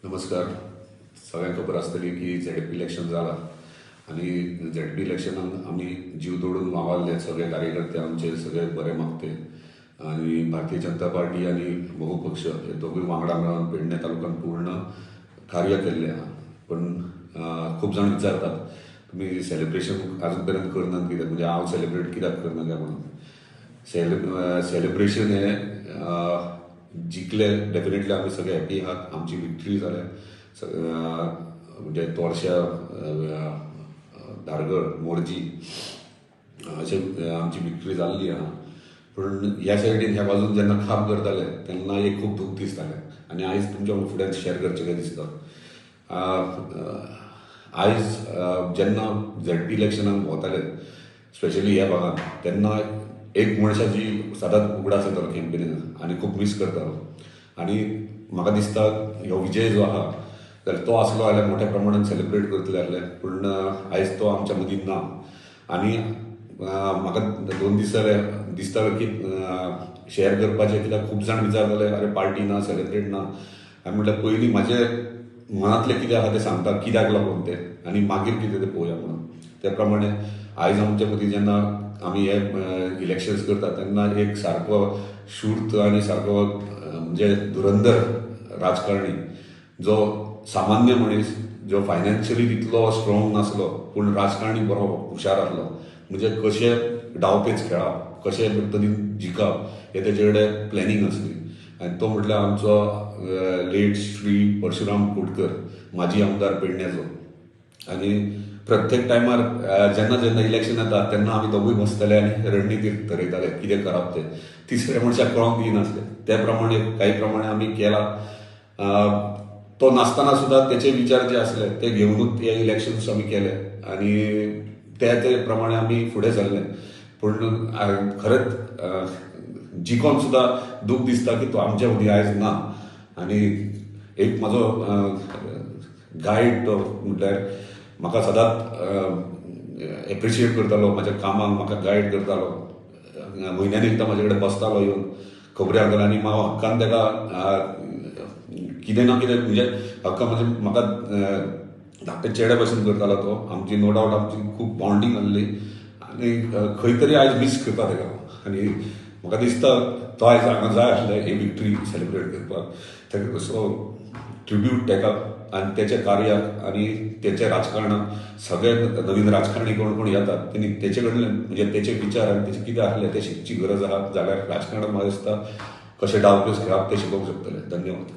नमस्कार. सगळ्यांक खबर आसतली की झेडपी इलेक्शन जालां आनी झेडपी इलेक्शनान आमी जीव तोडून मावाल्ले सगळे कार्यकर्ते आमचे सगळे बरे मागते आनी भारतीय जनता पार्टी आनी बहुपक्ष हे दोगूय वांगडा मेळून पेडणे तालुक्यात पूर्ण कार्य केल्लें आहा. पण खूब जाण विचारतात तुमी सेलिब्रेशन आजून पर्यंत करनात कित्याक, म्हणजे हांव सेलिब्रेट कित्याक करना काय म्हणून. सेलिब्रेशन हे जिखले डेफिनेटली आमी सगळे हॅपी आहात. आमची विक्ट्री जाल्या म्हणजे तोरशा, धारगळ, मोरजी अशे आमची विक्ट्री जाल्ली आहा. पूण ह्या सायडीन ह्या बाजून जेन्ना खाप करताले तेन्ना एक खूब दूख दिसतालें आनी आयज तुमच्या फुड्यान शेअर करचें काय दिसता. आयज जेन्ना झेडपी इलेक्शनाक वताले स्पेशली ह्या भागात, तेन्ना एक मनशाची सदांच उगडास येतालो कॅम्पेनीन आनी खूब मिस करतालो. आनी म्हाका दिसता ह्यो विजय जो आहा जाल्यार तो आसलो जाल्यार मोठ्या प्रमाणात सेलिब्रेट करतले आसले. पूण आयज तो आमच्या मदीं ना. आनी म्हाका 2 दीस जाले दिसता की शेअर करपाचें, कित्याक खूब जाण विचारताले अरे पार्टी ना, सेलिब्रेट ना. हांवें म्हटल्यार पयलीं म्हाजे मनांतलें कितें आहा तें सांगता, कित्याक लागून तें, आनी मागीर कितें तें पळोवया म्हणून. त्या प्रमाणे आयज आमच्या मदीं जेन्ना आमी हे इलेक्शन्स करता तेन्ना एक सारको शूर्त आनी सारको म्हणजे धुरंधर राजकारणी, जो सामान्य मनीस, जो फायनान्शियली तितलो स्ट्रॉंग नासलो पूण राजकारणी बरो हुशार आसलो. म्हणजे कशे डावपेच खेळप, कशे पद्दतीन जिखप हे तेजे कडेन प्लॅनिंग आसली. आनी तो म्हटल्यार आमचो लेट श्री परशुराम कुडकर, माजी आमदार पेडण्याचो. आनी प्रत्येक टायमार जेन्ना जेन्ना इलेक्शन येता तेन्ना आमी दोगूय बसताले आनी रणनिती ठरयताले कितें करप तें. तिसऱ्या मनशाक कळोंक दिनासले. त्या प्रमाणे काही प्रमाणे आमी केला. तो नासतना सुद्धा तेचे विचार जे आसले ते घेवनूच हे इलेक्शन्स आमी केले आनी ते प्रमाणे आमी फुडें सरले. पूण खरेंच जिखोन सुद्धा दूख दिसता की तो आमच्या मदीं आयज ना. आनी एक म्हाजो गायड तो म्हटल्यार म्हाका सदांच एप्रिशिएट करतालो, म्हाज्या कामाक म्हाका गायड करतालो. म्हयन्यान एकदां म्हाजे कडेन बसतालो येवन खबऱ्यो घालतालो आनी हांव हक्कान ताका कितें ना कितें म्हणजे हक्का म्हणजे म्हाका धाकटे चेडे भशेन करतालो तो. आमची नो डावट आमची खूब बॉन्डिंग आसली आनी खंय तरी आयज मिस करता ताका. आनी म्हाका दिसता तो आयज हांगा जाय आसलें ही विक्ट्री सेलिब्रेट करपाक. ताका कसो ट्रिब्यूट ताका आनी तेच्या कार्याक आनी तेच्या राजकारणाक सगळे नवीन राजकारणी कोण कोण येतात तेणी तेचे कडल्यान म्हणजे तेचे विचार आनी तेचे कितें आसलें ते शिकची गरज आहा. जाल्यार राजकारणाक म्हाका दिसता कशें डावपेच खेळप ते शिकोवंक शकतले. धन्यवाद.